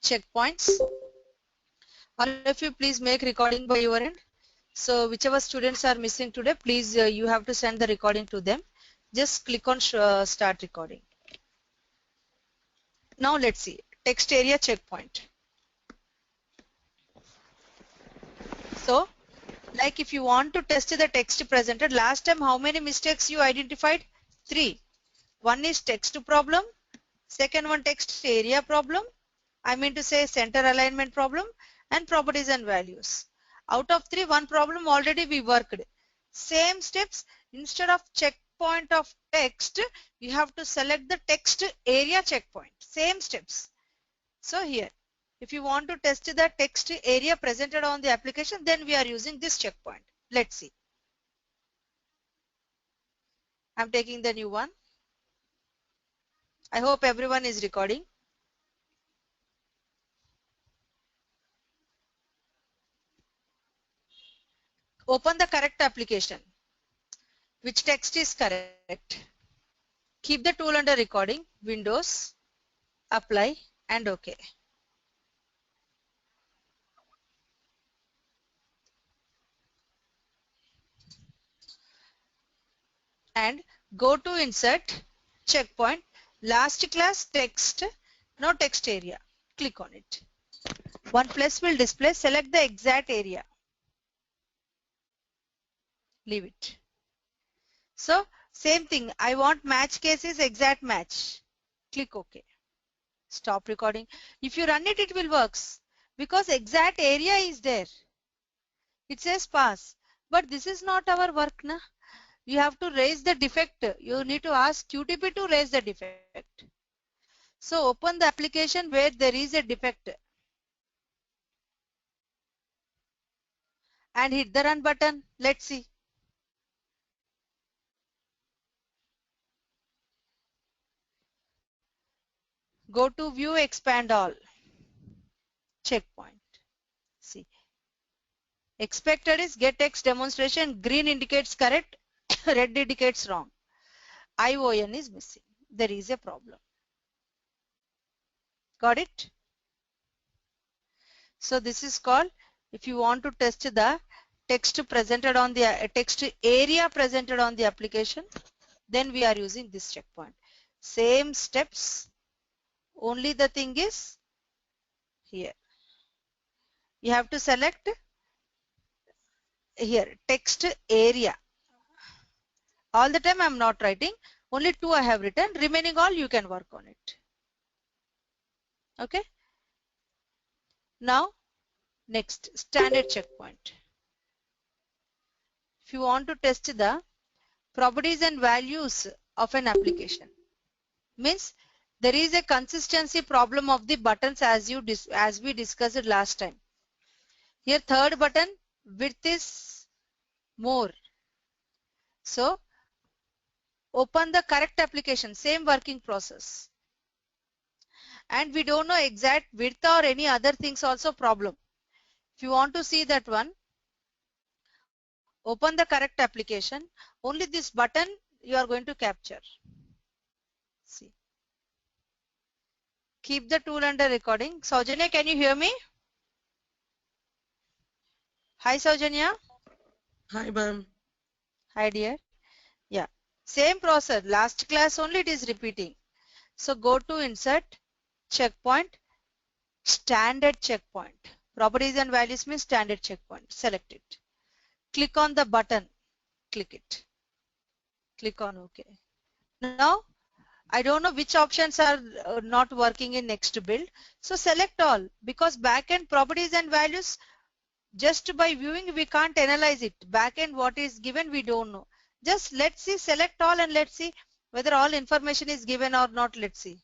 checkpoints. All of you please make recording by your end. So whichever students are missing today, please you have to send the recording to them. Just click on start recording. Now let's see text area checkpoint. So like if you want to test the text presented, last time how many mistakes you identified? 3. One is text problem, second one text area problem, I mean to say center alignment problem, and properties and values. Out of 3, one problem already we worked. Same steps, instead of checkpoint of text, you have to select the text area checkpoint. Same steps. So here, if you want to test the text area presented on the application, then we are using this checkpoint. Let's see. I'm taking the new one. I hope everyone is recording. Open the correct application. Which text is correct? Keep the tool under recording, Windows, apply and OK. And go to insert, checkpoint, last class text, no text area. Click on it. One plus will display, select the exact area. Leave it. So same thing, I want match cases exact match. Click OK. Stop recording. If you run it, it will work because exact area is there. It says pass, but this is not our work, na? You have to raise the defect. You need to ask QTP to raise the defect. So open the application where there is a defect and hit the run button. Let's see. Go to view, expand all. Checkpoint. See. Expected is get text demonstration. Green indicates correct. Red indicates wrong. ION is missing. There is a problem. Got it? So this is called, if you want to test the text presented on the text area presented on the application, then we are using this checkpoint. Same steps, only the thing is here. You have to select here text area. All the time I am not writing, only 2 I have written, remaining all you can work on it. Okay. Now next, standard checkpoint. If you want to test the properties and values of an application, means there is a consistency problem of the buttons as we discussed last time. Here third button width is more. So open the correct application, same working process. And we don't know exact width or any other things also problem. If you want to see that one, open the correct application. Only this button you are going to capture. See. Keep the tool under recording. Saujanya, can you hear me? Hi Saujanya. Hi ma'am. Hi dear. Yeah. Same process. Last class only it is repeating. So go to insert, checkpoint, standard checkpoint. Properties and values means standard checkpoint. Select it. Click on the button. Click it. Click on OK. Now I don't know which options are not working in next build. So select all, because backend properties and values, just by viewing we can't analyze it. Backend what is given we don't know. Just let's see, select all and let's see whether all information is given or not. Let's see.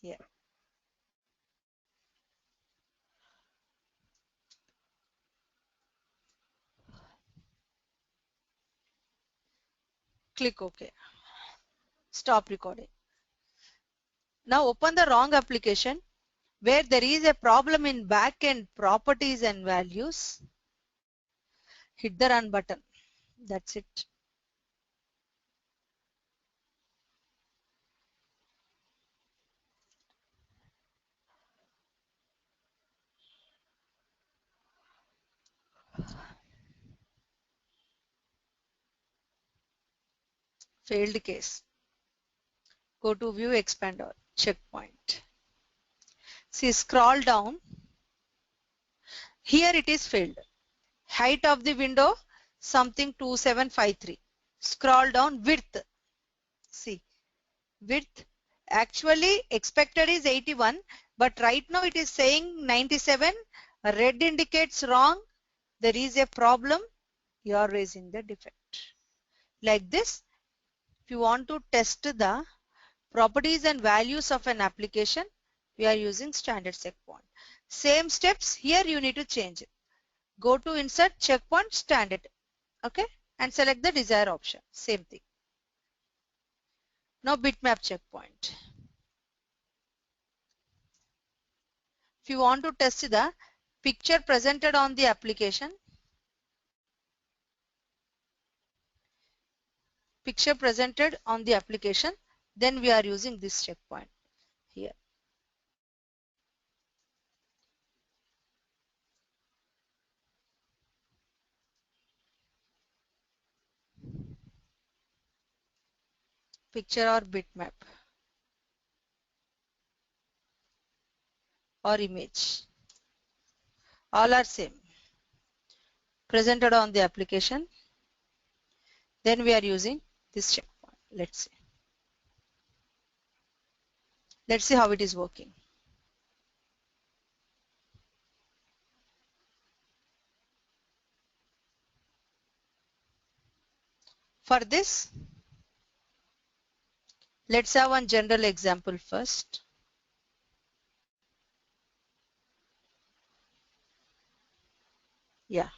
Here. Click OK. Stop recording. Now open the wrong application where there is a problem in backend properties and values. Hit the run button. That's it. Failed case. Go to view, expand all, checkpoint. See, scroll down. Here it is failed. Height of the window something 2753. Scroll down, width. See, width actually expected is 81, but right now it is saying 97. Red indicates wrong. There is a problem. You are raising the defect. Like this, if you want to test the properties and values of an application, we are using standard checkpoint. Same steps here you need to change it. Go to insert checkpoint standard, okay, and select the desired option. Same thing. Now bitmap checkpoint. If you want to test the picture presented on the application, then we are using this checkpoint here. Picture or bitmap or image, all are same. Presented on the application, then we are using this checkpoint. Let's see how it is working. For this, let's have one general example first. Yeah.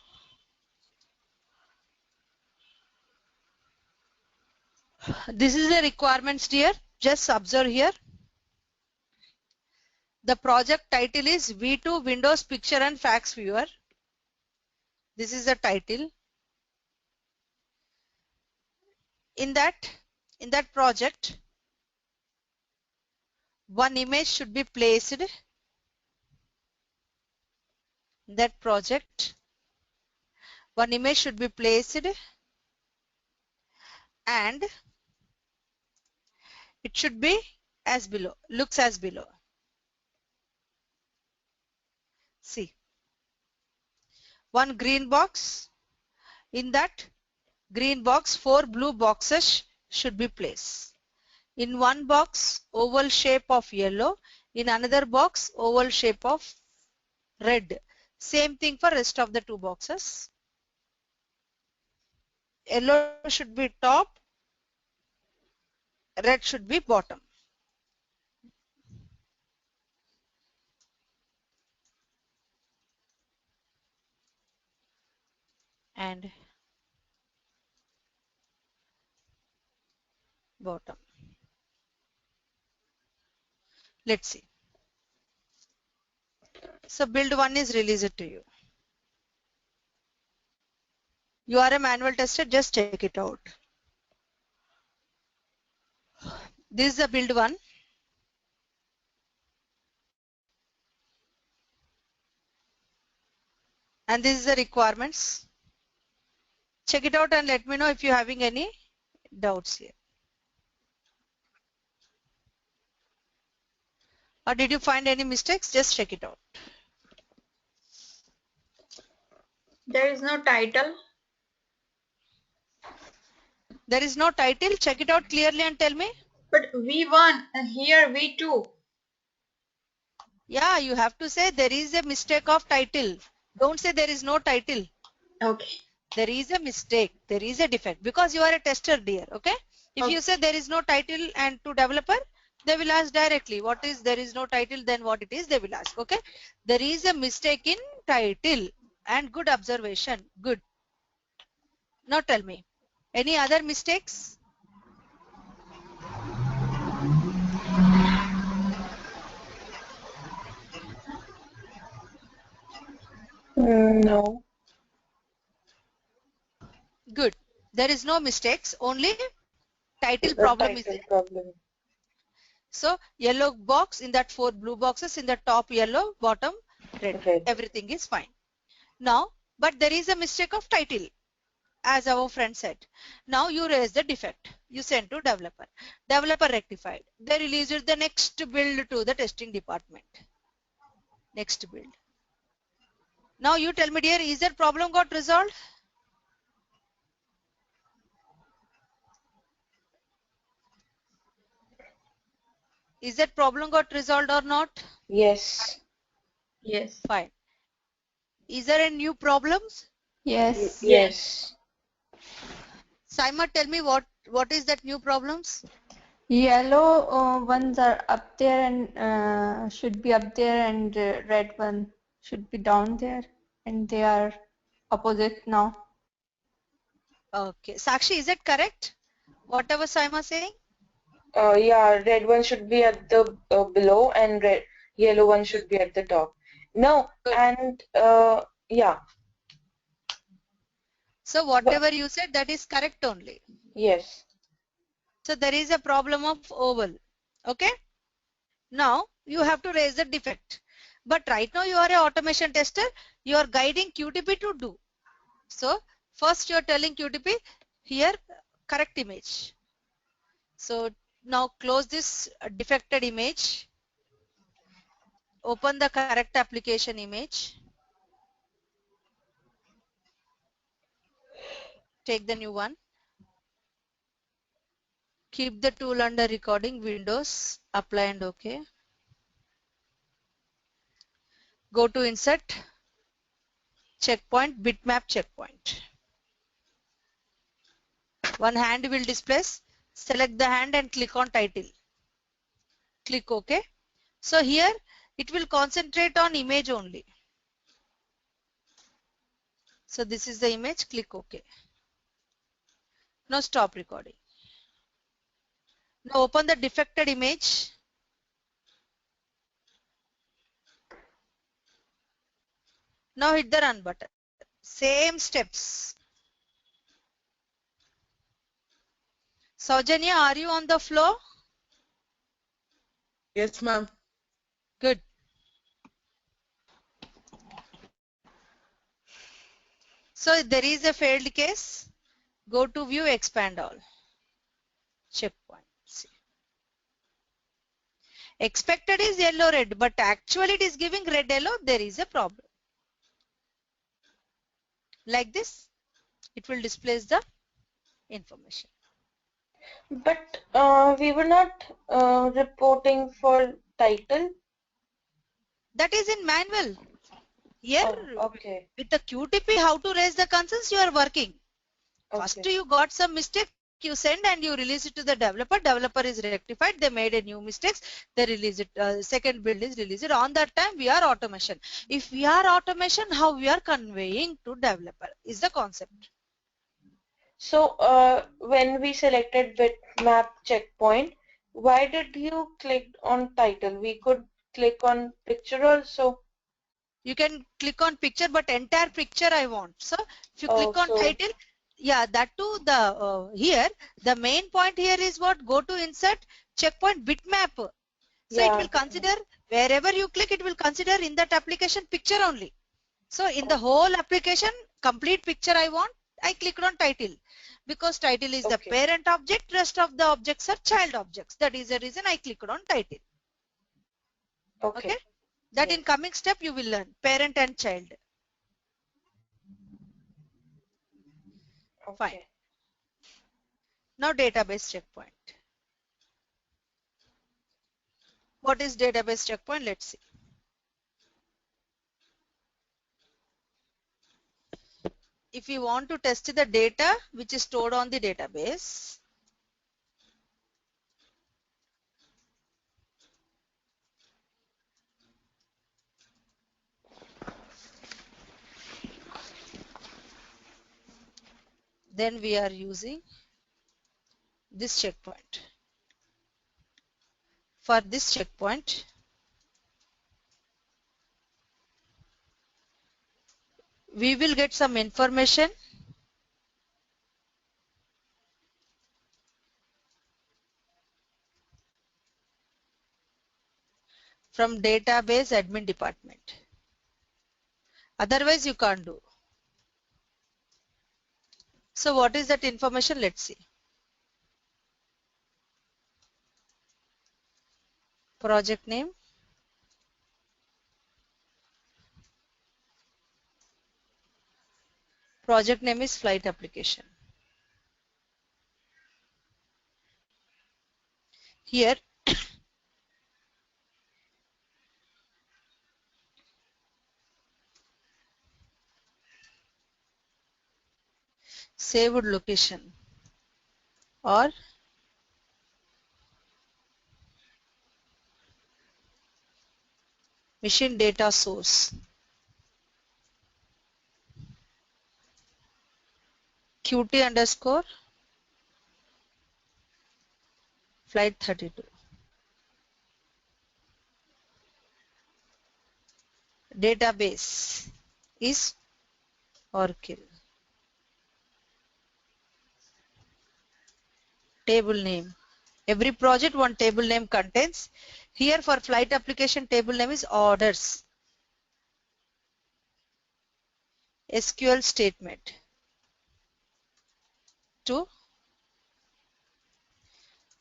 This is the requirements, dear. Just observe here. The project title is V2 Windows Picture and Fax Viewer. This is the title. In that project, one image should be placed. In that project, one image should be placed and it should be as below, looks as below. See, one green box. In that green box, 4 blue boxes should be placed. In one box, oval shape of yellow. In another box, oval shape of red. Same thing for rest of the 2 boxes. Yellow should be top, red should be bottom. And bottom. Let's see. So build 1 is released to you. You are a manual tester, just check it out. This is the build 1. And this is the requirements. Check it out and let me know if you're having any doubts here. Or did you find any mistakes? Just check it out. There is no title. There is no title. Check it out clearly and tell me. But V1 and here V2. Yeah, you have to say there is a mistake of title. Don't say there is no title. Okay. There is a mistake. There is a defect because you are a tester, dear. Okay. If you say there is no title and to developer, they will ask directly what is there is no title, then what it is they will ask. Okay. There is a mistake in title and good observation. Good. Now tell me, any other mistakes? No. Good. There is no mistakes. Only title problem is there. So yellow box in that 4 blue boxes, in the top yellow, bottom red. Red. Everything is fine. Now but there is a mistake of title, as our friend said. Now you raise the defect. You send to developer. Developer rectified. They released the next build to the testing department. Next build. Now you tell me, dear, is that problem got resolved? Is that problem got resolved or not? Yes. Yes. Fine. Is there any new problems? Yes. Yes. Saima, tell me what is that new problems? Yellow ones are up there and should be up there, and red one should be down there, and they are opposite now. Okay. Sakshi, is it correct? Whatever Saima saying? Yeah, red one should be at the below and yellow one should be at the top. No, Good. and yeah, So whatever you said, that is correct only. yes. So there is a problem of oval. Okay. Now you have to raise the defect. But right now you are a automation tester. You are guiding QTP to do. So first you are telling QTP here correct image. So now close this defected image. Open the correct application image. Take the new one. Keep the tool under recording, Windows, apply and OK. Go to insert, checkpoint, bitmap checkpoint. One hand will displace. Select the hand and click on title. Click OK. So here it will concentrate on image only. So this is the image, click OK. Now stop recording. Now open the defected image. Now hit the run button. Same steps. Saujanya, are you on the floor? Yes, ma'am. Good. So there is a failed case. Go to view, expand all. Checkpoint. See. Expected is yellow red, but actually it is giving red yellow. There is a problem. Like this, it will displace the information. But we were not reporting for title. That is in manual. Here, Oh, okay. with the QTP, how to raise the concerns, you are working. First, Okay. you got some mistake, you send and you release it to the developer. Developer is rectified. They made a new mistakes. They release it. Second build is released. On that time, we are automation. If we are automation, how we are conveying to developer is the concept. So when we selected bitmap checkpoint, why did you click on title? We could click on picture also. You can click on picture, but entire picture I want. So if you click on title, yeah, that too. The here the main point here is what? Go to insert checkpoint bitmap. So it will consider wherever you click, it will consider in that application picture only. So in the whole application, complete picture I want, I clicked on title because title is the parent object. Rest of the objects are child objects. That is the reason I clicked on title. Okay. That in coming step you will learn parent and child. Fine. Now database checkpoint. What is database checkpoint? Let's see. If you want to test the data which is stored on the database, then we are using this checkpoint. For this checkpoint, we will get some information from database admin department. Otherwise you can't do. So what is that information? Let's see. Project name. Project name is flight application. Here saved location or mission data source. QT underscore flight 32. Database is Oracle. Table name. Every project one table name contains. Here for flight application table name is orders. SQL statement to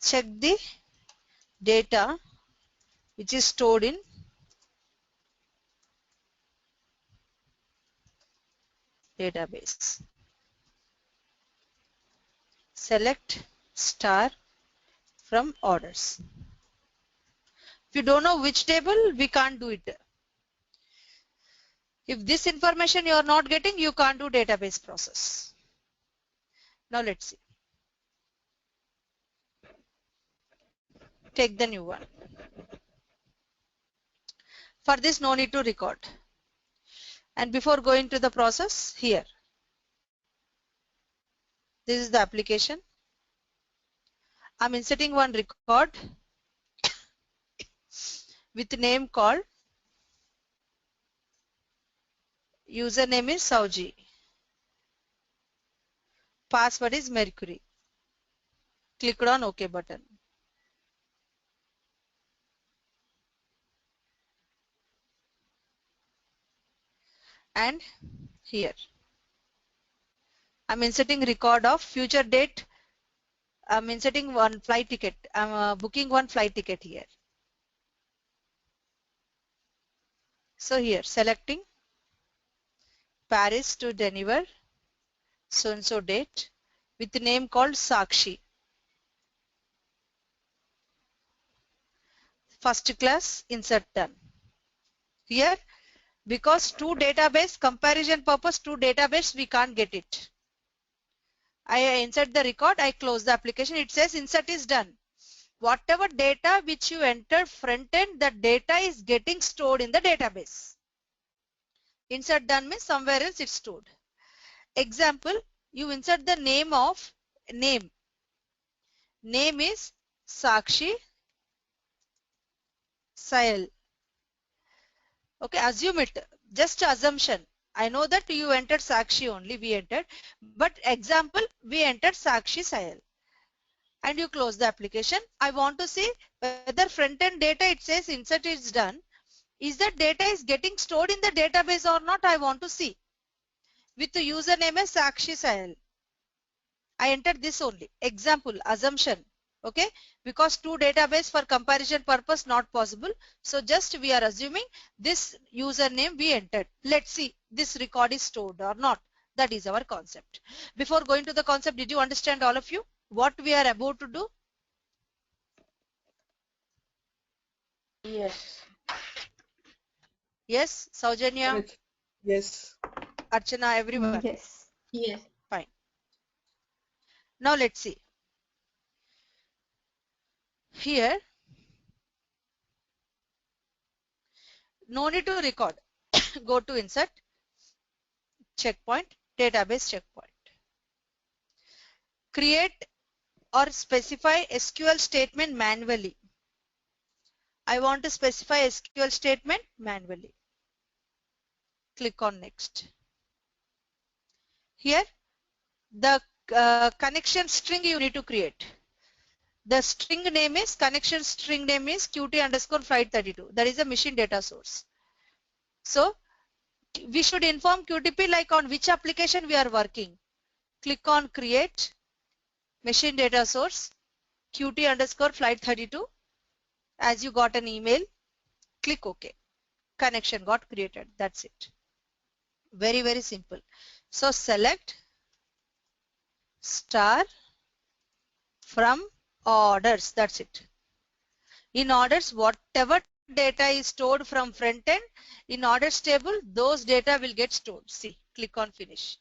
check the data which is stored in database. Select star from orders. If you don't know which table, we can't do it. If this information you are not getting, you can't do database process. Now let's see. Take the new one. For this, no need to record. And before going to the process, here. This is the application. I'm inserting one record with name called username is Sauji. Password is Mercury. Click on OK button. And here I'm inserting record of future date. I'm inserting one flight ticket. I'm booking one flight ticket here. So here selecting Paris to Denver, so and so date with the name called Sakshi. First class, insert done. Here because to database comparison purpose, to database we can't get it. I insert the record, I close the application. It says insert is done. Whatever data which you enter front end, the data is getting stored in the database. Insert done means somewhere else it's stored. Example, you insert the name of name. Name is Sakshi Sahel. Okay, assume it. Just assumption. I know that you entered Sakshi only, we entered. But example, we entered Sakshi Sahel. And you close the application. I want to see whether front end data it says insert is done. Is that data is getting stored in the database or not? I want to see. With the username as Sakshi Sahel. I entered this only. Example, assumption. Okay, because to database for comparison purpose not possible. So just we are assuming this username we entered. Let's see this record is stored or not. That is our concept. Before going to the concept, did you understand all of you what we are about to do? Yes. Yes, Saujanya, Yes. Archana, everyone. Yes. Yes. Fine. Now let's see. Here, no need to record. Go to insert, checkpoint, database checkpoint. Create or specify SQL statement manually. I want to specify SQL statement manually. Click on next. Here, the connection string you need to create. The string name is, connection string name is QT underscore flight 32. That is a machine data source. So we should inform QTP like on which application we are working. click on create machine data source qt underscore flight 32. As you got an email, click OK. Connection got created. That's it. Very, very simple. So select star from orders. That's it. In orders, whatever data is stored from front end, in orders table, those data will get stored. See, click on finish.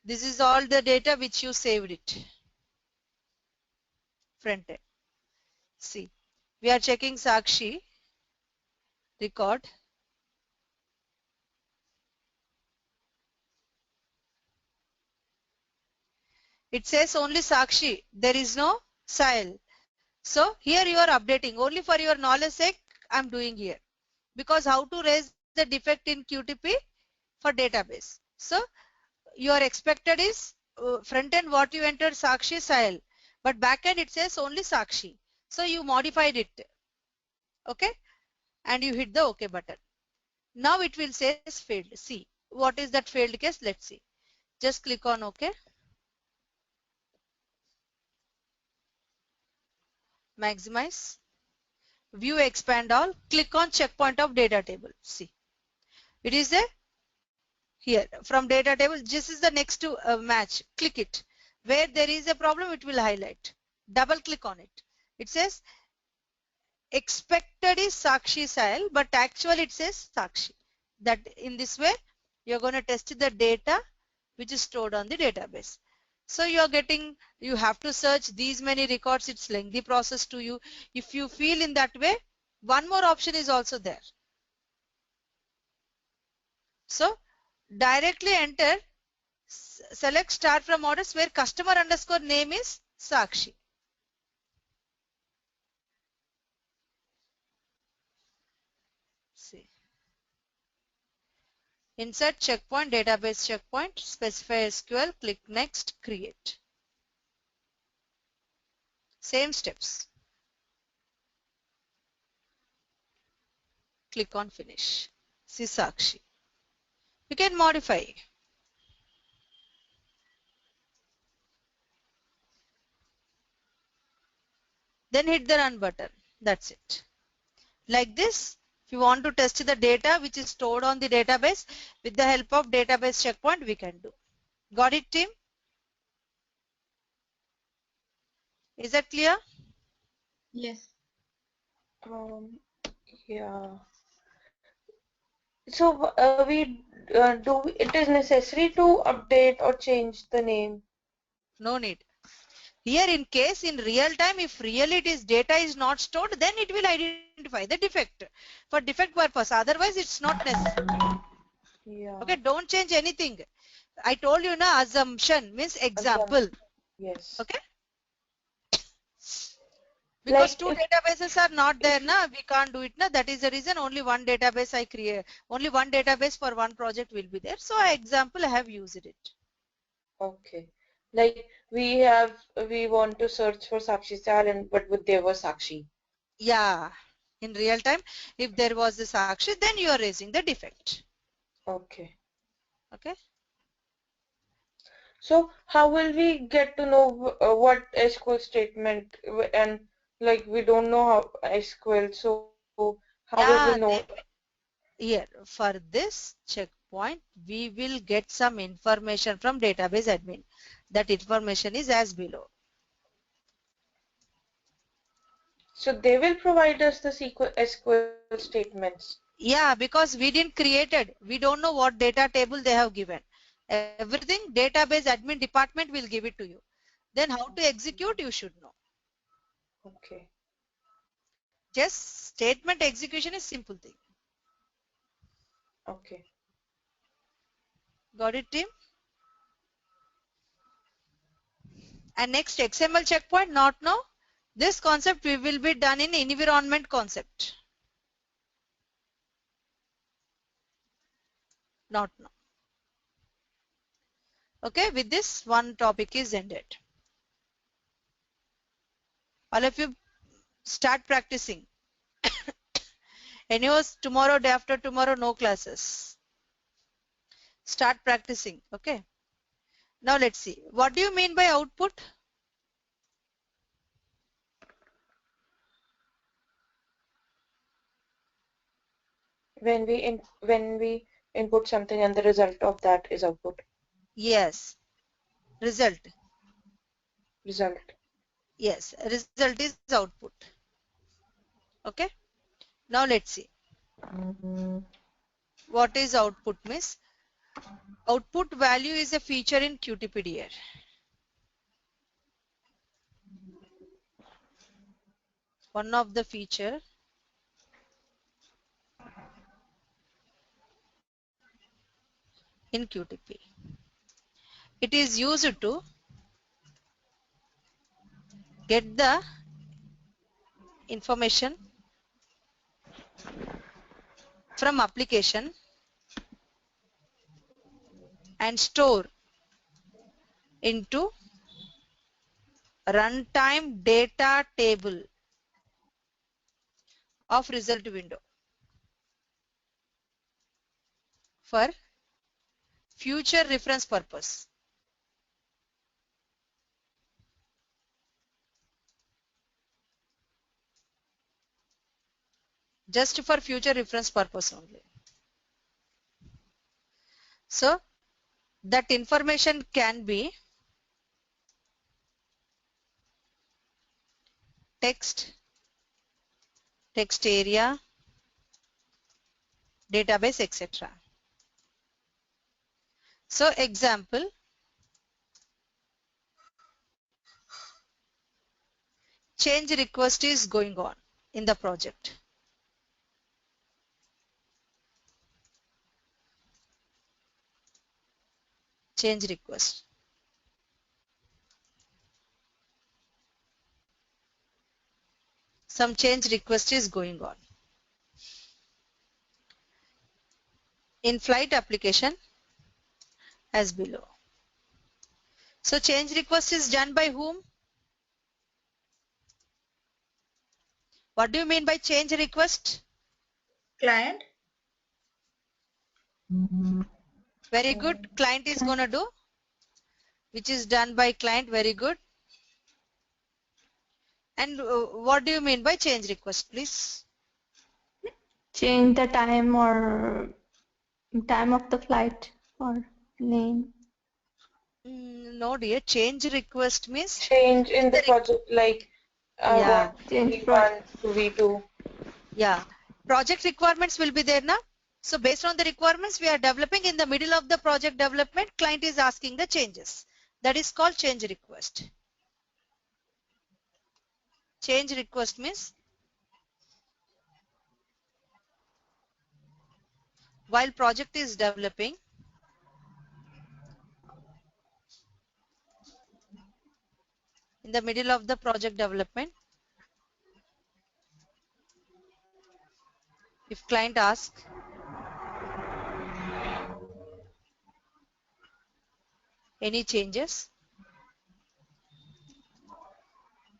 This is all the data which you saved it. Front end. See, we are checking Sakshi record. It says only Sakshi. There is no Sahil. So here you are updating. Only for your knowledge sake, I'm doing here. Because how to raise the defect in QTP for database. So your expected is front end what you entered Sakshi Sahil. But back end it says only Sakshi. So you modified it. Okay. And you hit the OK button. Now it will say failed. See what is that failed case? Let's see. Just click on OK. Maximize. View expand all. Click on checkpoint of data table. See. It is there. Here from data table. This is the next to match. Click it. Where there is a problem, it will highlight. Double click on it. It says expected is Sakshi Sahil, but actually it says Sakshi. That in this way you're going to test the data which is stored on the database. So you have to search these many records. It's lengthy process to you. If you feel in that way, one more option is also there. So directly enter, select star from orders where customer underscore name is Sakshi. See. Insert checkpoint, database checkpoint, specify SQL, click next, create. Same steps. Click on finish. See Sakshi. You can modify. Then hit the run button. That's it. Like this, if you want to test the data which is stored on the database, with the help of database checkpoint, we can do. Got it, team? Is that clear? Yes. Yeah. So it is necessary to update or change the name? No need. Here in case in real time, if really it is data is not stored, then it will identify the defect for defect purpose. Otherwise, it's not necessary. Yeah. Okay, don't change anything. I told you na, assumption means example. Yes. Okay. Because Like two databases are not there na, we can't do it na. That is the reason only one database I create. Only one database for one project will be there. So example I have used it. Okay. Like we want to search for Sakshi Sahil, but there was Sakshi. Yeah. In real time, if there was a Sakshi, then you are raising the defect. Okay. Okay. So how will we get to know what SQL statement, and like we don't know how SQL, so how will we know? Here for this checkpoint, we will get some information from database admin. That information is as below. So they will provide us the SQL statements. Yeah, because we didn't create it. We don't know what data table they have given. Everything database admin department will give it to you. Then how to execute you should know. Okay. Just statement execution is simple thing. Okay. Got it, team? And next XML checkpoint, not now. This concept we will be done in environment concept. Not now. Okay, with this one topic is ended. All of you start practicing. Anyways, tomorrow, day after tomorrow, no classes. Start practicing. Okay. Now let's see. What do you mean by output? When we input something and the result of that is output. Yes. Result. Result. Yes. Result is output. Okay. Now let's see. What is output means? Output value is a feature in Qtpdr. One of the feature in Qtp. It is used to get the information from application and store into runtime data table of result window for future reference purpose. Just for future reference purpose only. So that information can be text, text area, database, etc. So example, change request is going on in the project. Change request. Some change request is going on. In flight application as below. So change request is done by whom? What do you mean by change request? Client. Very good. Client is gonna do, which is done by client. Very good. And what do you mean by change request, please? Change the time or time of the flight or name. No dear, change request means Change in the project, like I yeah, want V1 to V2. yeah. Project requirements will be there now. So based on the requirements we are developing, in the middle of the project development, client is asking the changes. That is called change request. Change request means while project is developing, in the middle of the project development, if client asks any changes,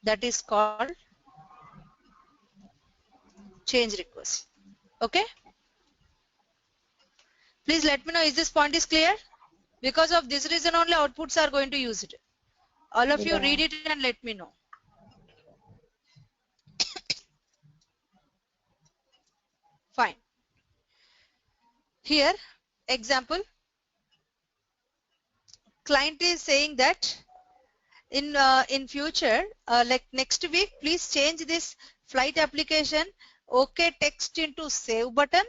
that is called change request. Okay, please let me know, is this point is clear? Because of this reason only outputs are going to use it. All of you Yeah. read it and let me know. Fine. Here example, client is saying that in future, like next week, please change this flight application OK text into save button,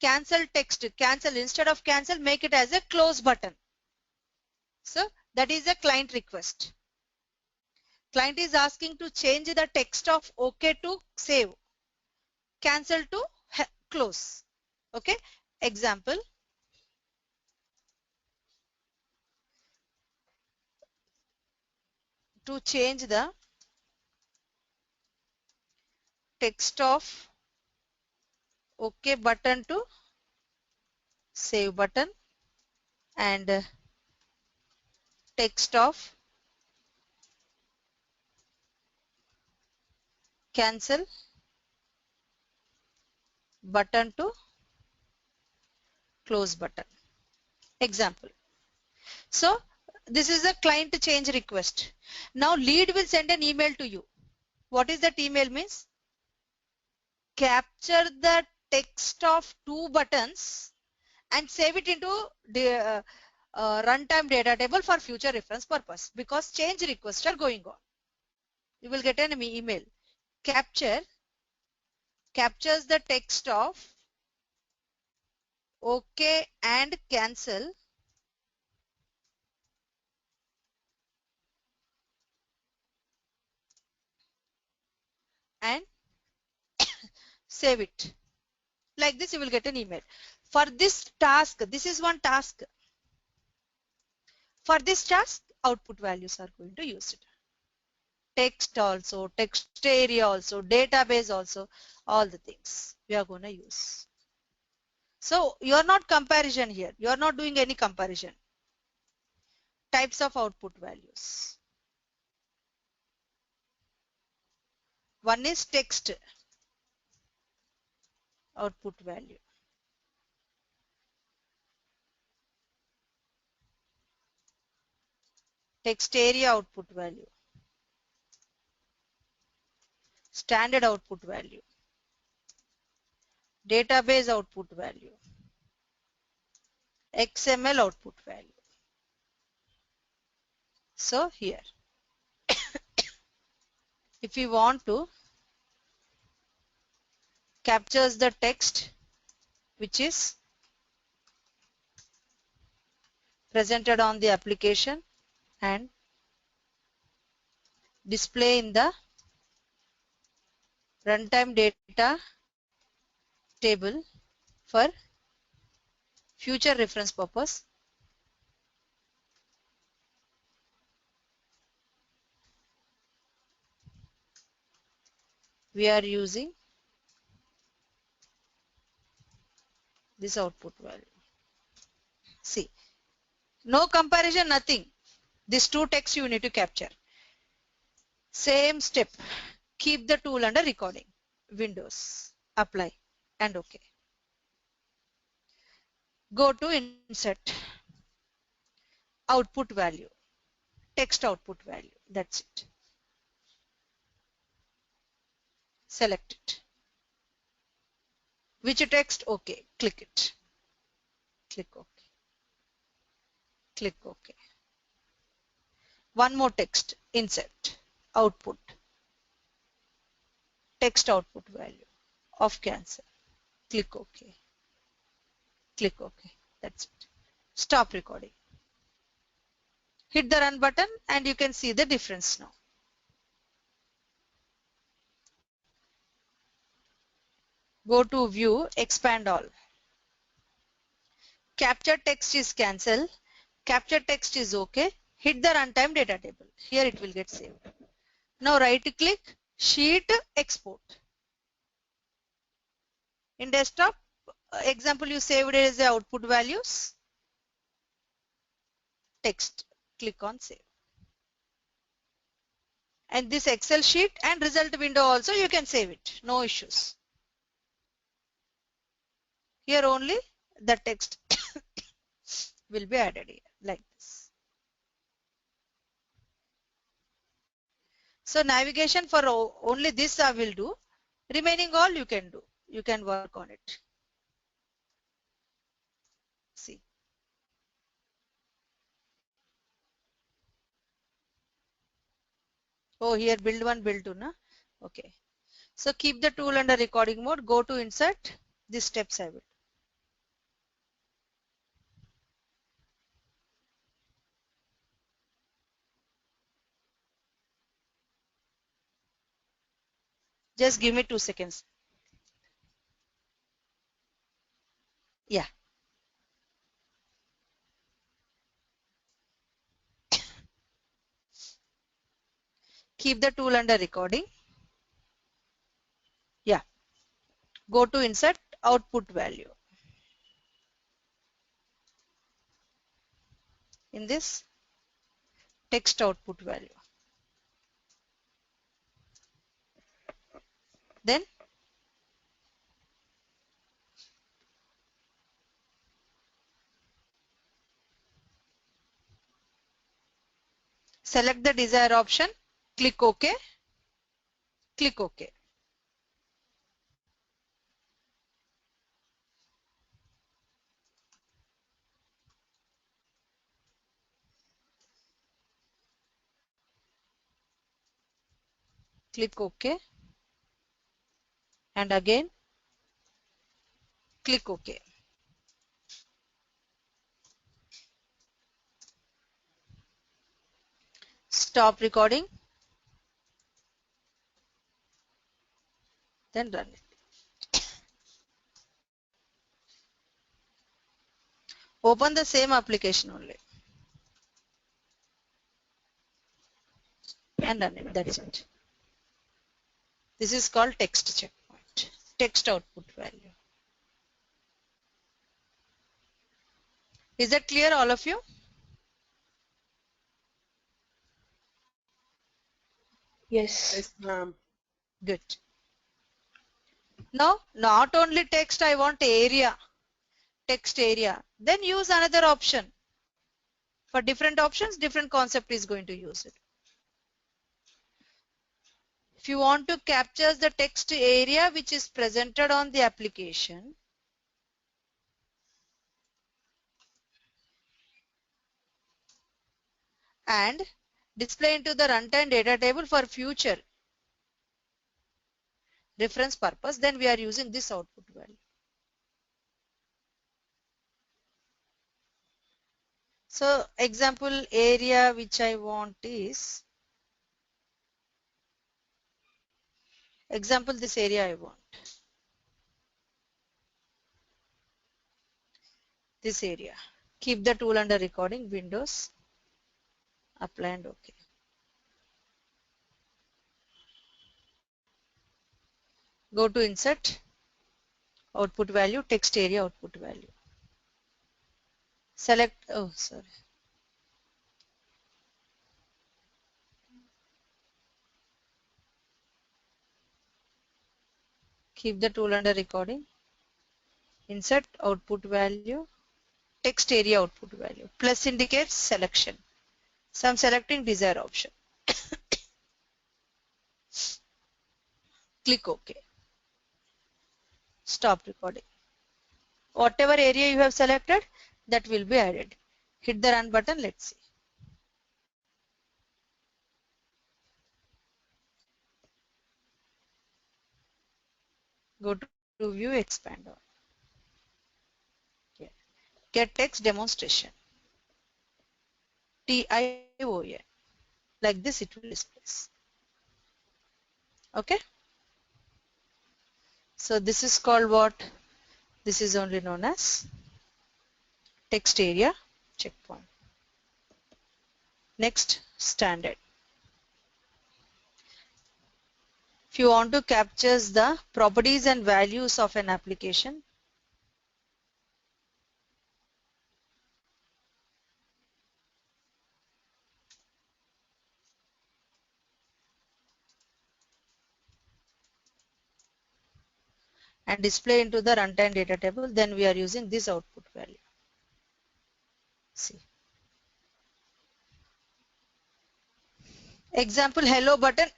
cancel text, cancel, instead of cancel make it as a close button. So that is a client request. Client is asking to change the text of OK to save, cancel to close. Okay, example, to change the text of OK button to save button and text of cancel button to close button. Example. So this is a client change request. Now lead will send an email to you. What is that email means? Capture the text of 2 buttons and save it into the runtime data table for future reference purpose, because change requests are going on. You will get an email. Captures the text of OK and cancel and save it. Like this you will get an email. For this task, this is one task. For this task, output values are going to use it. Text also, text area also, database also, all the things we are going to use. So you are not comparison here. You are not doing any comparison. Types of output values. One is text output value. Text area output value. Standard output value. Database output value. XML output value. So here, if you want to captures the text which is presented on the application and display in the runtime data table for future reference purpose. We are using this output value. See, no comparison, nothing. These 2 texts you need to capture. Same step. Keep the tool under recording. Windows. Apply and OK. Go to insert. Output value. Text output value. That's it. Select it. Which text? OK. Click it. Click OK. Click OK. One more text. Insert. Output. Text output value of cancel. Click OK. Click OK. That's it. Stop recording. Hit the run button and you can see the difference now. Go to view, expand all. Capture text is cancel. Capture text is OK. Hit the runtime data table. Here it will get saved. Now right click, sheet, export. In desktop, example you saved as the output values. Text. Click on save. And this Excel sheet and result window also you can save it. No issues. Here only the text will be added here like this. So navigation for only this I will do. Remaining all you can do. You can work on it. See. Oh, here build 1, build 2, na? Okay. So keep the tool under recording mode. Go to insert. These steps I will. Just give me 2 seconds. Yeah. Keep the tool under recording. Yeah. Go to insert output value. In this text output value. Then Select the desired option, click OK, click OK. Click OK, and again click OK. Stop recording, then run it. Open the same application only and run it. That's it. This is called text checkpoint, text output value. Is that clear, all of you? Yes. Yes, ma'am. Good. Now, not only text, I want area, text area. Then use another option. For different options, different concept is going to use it. If you want to capture the text area which is presented on the application, and display into the runtime data table for future reference purpose, then we are using this output value. So example area which I want is, example this area I want. This area. Keep the tool under recording, Windows, apply and OK. Go to insert, output value, text area output value. Select, oh sorry. Keep the tool under recording, insert output value, text area output value. Plus indicates selection. So I'm selecting desired option. Click OK. Stop recording. Whatever area you have selected, that will be added. Hit the run button. Let's see. Go to view, expand on. Yeah. Get text demonstration. TION. Like this it will display. Okay. So this is called what? This is only known as text area checkpoint. Next, standard. If you want to capture the properties and values of an application, and display into the runtime data table, then we are using this output value. See. Example hello button.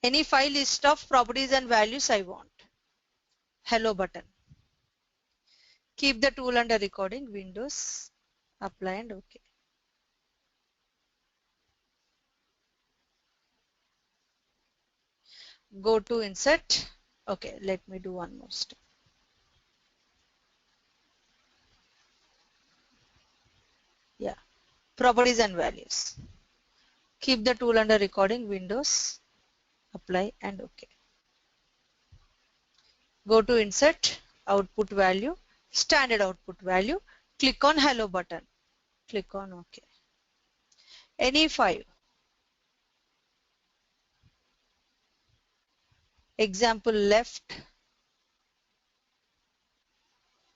Any file list of properties and values I want. Hello button. Keep the tool under recording, Windows, apply and OK. Go to insert. Okay, let me do one more step. Yeah, properties and values. Keep the tool under recording, Windows, apply and OK. Go to insert, output value, standard output value. Click on hello button. Click on OK. Any file. Example left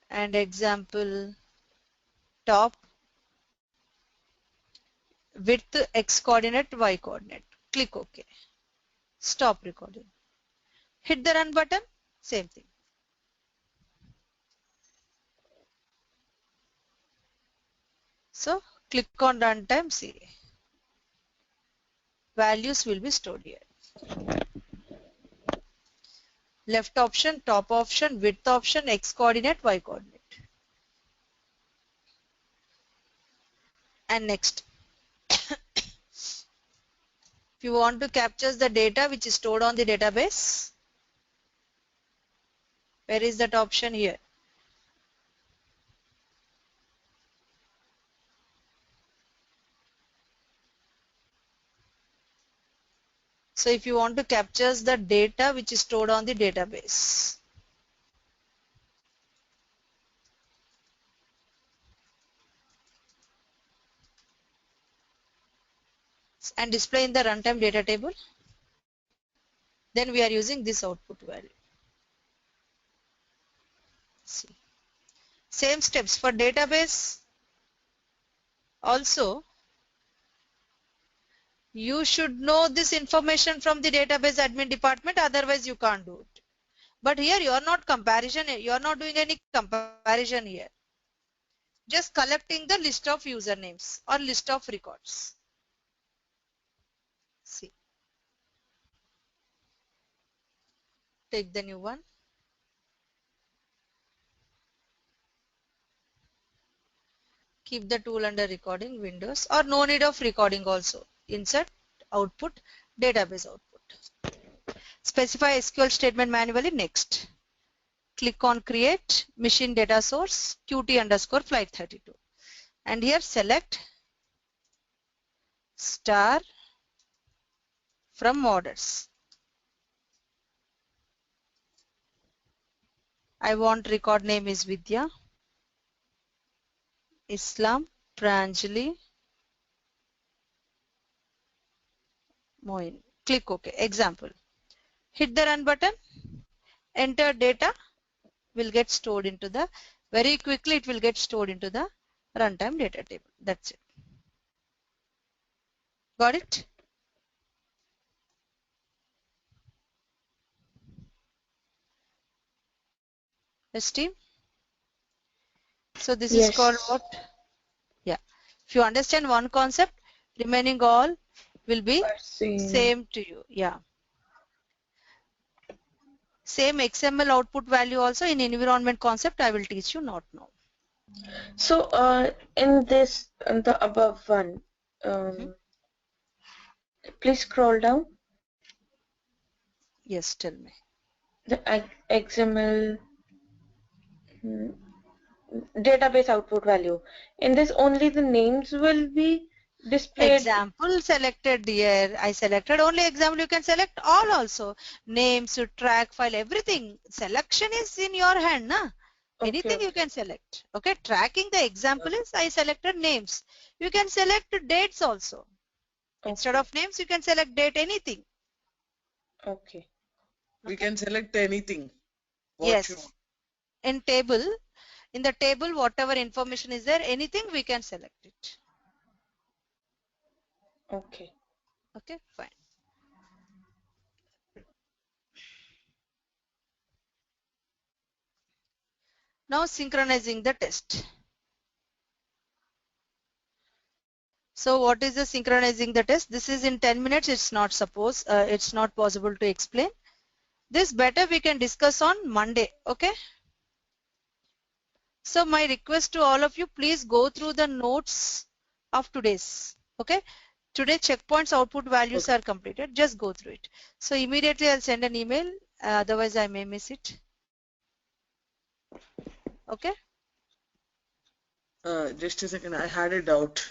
and example top, width x coordinate, y coordinate. Click OK. Stop recording. Hit the run button. Same thing. So click on runtime, see. values will be stored here. Left option, top option, width option, x coordinate, y coordinate. And next, if you want to capture the data which is stored on the database, where is that option here? So if you want to capture the data which is stored on the database, and display in the runtime data table, then we are using this output value. See. Same steps for database also. You should know this information from the database admin department, otherwise you can't do it. But here you are not doing any comparison here. Just collecting the list of usernames or list of records. See. Take the new one. Keep the tool under recording Windows, or no need of recording also. Insert, output, database output. Specify SQL statement manually. Next. Click on create machine data source qt underscore flight 32. And here select star from orders. I want record name is Vidya, Islam, Pranjali, Moin. Click OK. Example. Hit the run button. Enter data. Will get stored into the, very quickly it will get stored into the runtime data table. That's it. Got it? Yes, team. So this is called what? Yeah. If you understand one concept, remaining all will be same to you. Yeah. Same XML output value also in environment concept I will teach you not now. So in this, the above one, please scroll down. Yes, tell me. The XML database output value. In this, only the names will be displayed. Example selected here. I selected only example. You can select all also. Names, track file, everything. Selection is in your hand, na? Anything you can select. Okay. Tracking the example is I selected names. You can select dates also. Instead of names, you can select date, anything. Okay. We can select anything. Yes. In table, in the table, whatever information is there, anything we can select it. Okay. Okay, fine. Now synchronizing the test. So what is the synchronizing the test? This is in 10 minutes. It's not possible to explain. This better we can discuss on Monday. Okay. So my request to all of you, please go through the notes of today's. Okay. Today checkpoints output values are completed. Just go through it. So immediately I'll send an email. Otherwise I may miss it. Okay. Just a second. I had a doubt.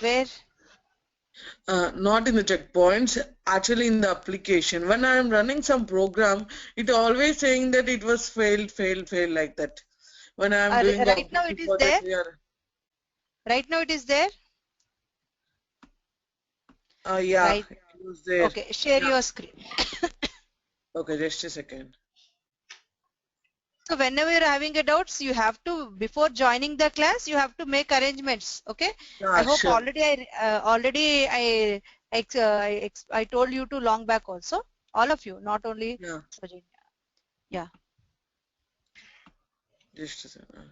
Where? Not in the checkpoints, actually in the application. When I am running some program, it always saying that it was failed like that. When I am doing right now it is there. Right now it is there. Yeah, right. it was there. Okay, share your screen. Okay, just a second. So whenever you're having a doubts, you have to, before joining the class, you have to make arrangements. Okay. I hope sure. already I told you to long back also. All of you, not only. Yeah. Just a second.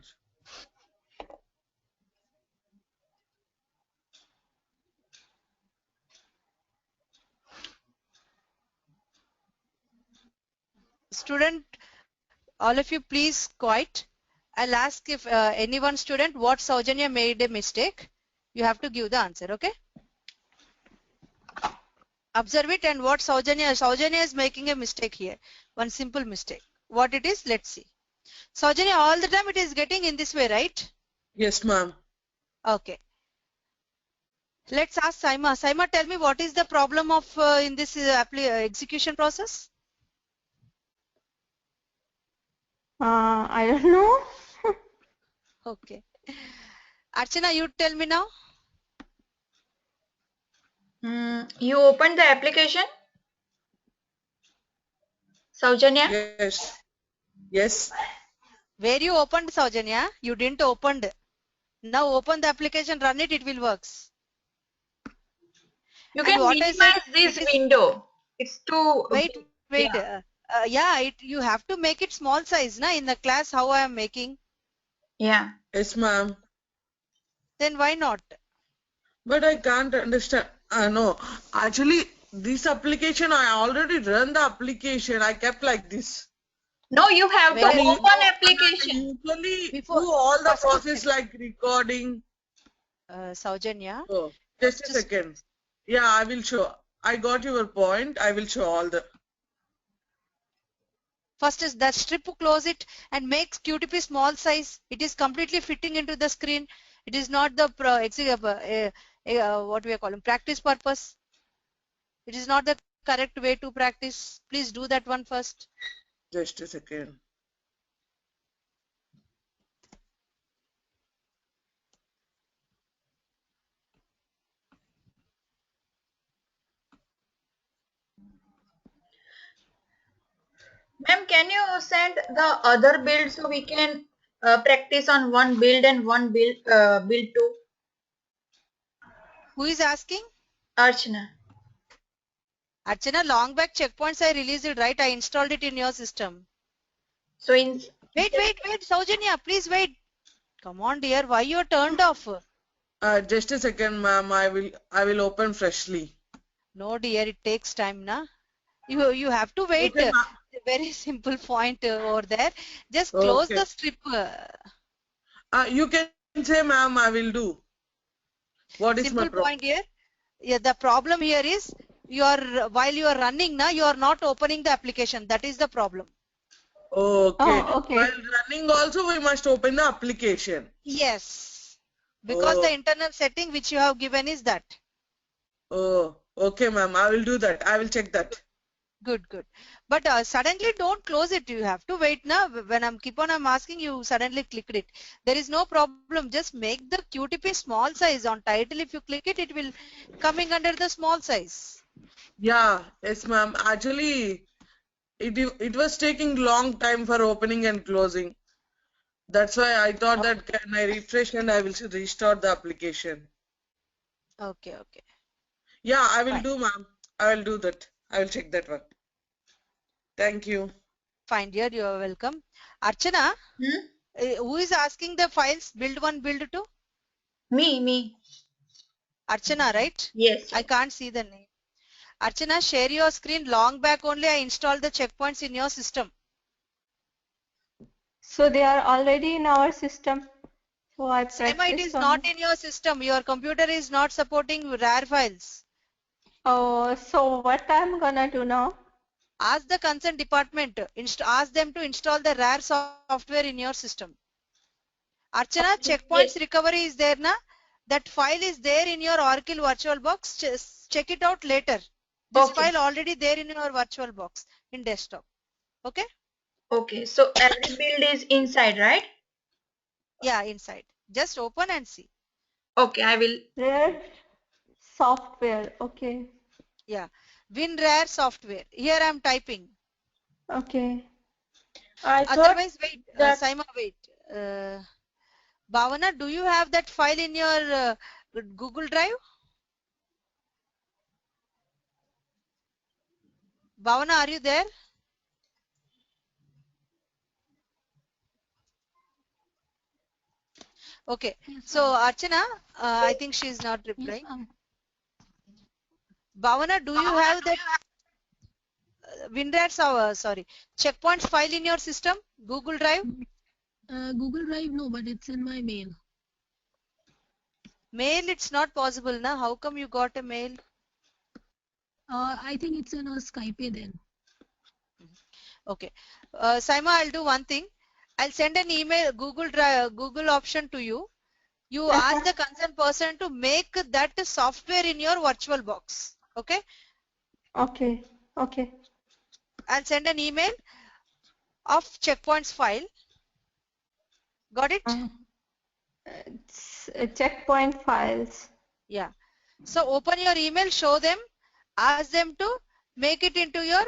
student, all of you please quiet. I'll ask if any one student what Saujanya made a mistake. You have to give the answer, okay? Observe it and what Saujanya is making a mistake here. One simple mistake. What it is, let's see. Saujanya, all the time it is getting in this way, right? Yes, ma'am. Okay. Let's ask Saima. Saima, tell me what is the problem of in this execution process? I don't know. Okay. Archana, you tell me now. You opened the application, Saujanya? Yes. Yes. Where you opened, Saujanya? You didn't opened. Now open the application, run it, it will works. You And can what I said, minimize this it is, window. It's too wait, big. wait. Yeah, you have to make it small size, na? In the class, how I am making. Yeah. Yes, ma'am. Then why not? But I can't understand. No, actually, this application, I already run the application. I kept like this. No, you have to Where? open I application. usually Before- do all the first process like recording. Saujanya. Oh, just a Just- second. Yeah, I will show. I got your point. I will show all the. First is that strip, close it and make QTP small size. It is completely fitting into the screen. It is not the what we are calling practice purpose. It is not the correct way to practice. Please do that one first. Just a second. Ma'am, can you send the other build so we can practice on one build and one build two? Who is asking? Archana. Archana, long back checkpoints I released it, right? I installed it in your system. So in Wait, Saujanya, please wait. Come on, dear. Why you are turned off? Just a second, ma'am. I will open freshly. No, dear. It takes time, na. You have to wait. Okay, ma'am. Very simple point over there. Just close Okay. the strip. You can say, ma'am, I will do. What is my Simple problem? point here. Yeah, the problem here is while you are running now, you are not opening the application. That is the problem. Okay. Oh, okay. While running also, we must open the application. Yes. Because Oh. the internal setting which you have given is that. Oh, okay, ma'am. I will do that. I will check that. Good. But suddenly don't close it. You have to wait now. When I'm asking you, suddenly clicked it. There is no problem. Just make the QTP small size on title. If you click it, it will coming under the small size. Yeah, yes, ma'am. Actually, it was taking long time for opening and closing. That's why I thought that can I refresh and I will restart the application. Okay. Yeah, I will Fine. do, ma'am. I will do that. I will check that one. Thank you. Fine, dear. You are welcome. Archana, who is asking the files? Build 1, build 2? me. Archana, right? Yes. I can't see the name. Archana, share your screen. Long back only I installed the checkpoints in your system. So they are already in our system. So I Saima, it is practiced on. not in your system. Your computer is not supporting RAR files. Oh, so what I'm gonna do now? Ask the concerned department. Ask them to install the RAR software in your system. Archana, checkpoints recovery is there, na? That file is there in your Oracle VirtualBox. Just check it out later. This Okay. file already there in your VirtualBox in desktop. Okay? Okay. So every build is inside, right? Yeah, inside. Just open and see. Okay, I will. Rare software. Okay. Yeah. WinRAR software. Here I am typing. Okay. I thought Otherwise, wait. that Saima, wait. Bhavana, do you have that file in your Google Drive? Bhavana, are you there? Okay. So, Archana, I think she is not replying. Bhavana, do you have that WinRAR, checkpoints file in your system, Google Drive? Google Drive, no, but it's in my mail. Mail, it's not possible, na? How come you got a mail? I think it's in a Skype then. Okay. Saima, I'll do one thing. I'll send an email, Google Drive, Google option to you. You ask the concerned person to make that software in your virtual box. Okay? Okay. Okay. I'll send an email of checkpoints file. Got it? It's checkpoint files. Yeah. So open your email, show them, ask them to make it into your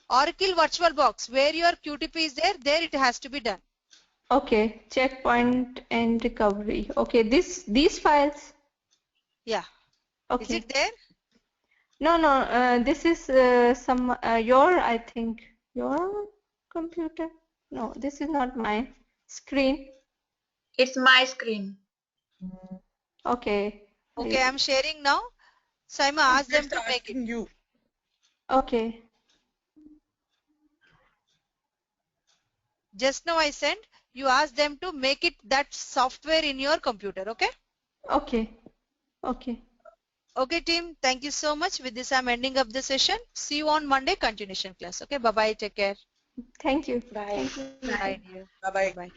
Oracle virtual box where your QTP is there. There it has to be done. Okay. Checkpoint and recovery. Okay. These files. Yeah. Okay. Is it there? No. This is some your, I think, your computer. No, this is not my screen. It's my screen. Okay. Okay, I'm sharing now. Saima, ask them Just to make it. asking you. Okay. Just now I sent. You ask them to make it that software in your computer. Okay? Okay. Okay. Okay, team. Thank you so much. With this, I'm ending up the session. See you on Monday, continuation class. Okay? Bye-bye. Take care. Thank you. Bye. Thank you. Bye, dear. Bye bye. Bye.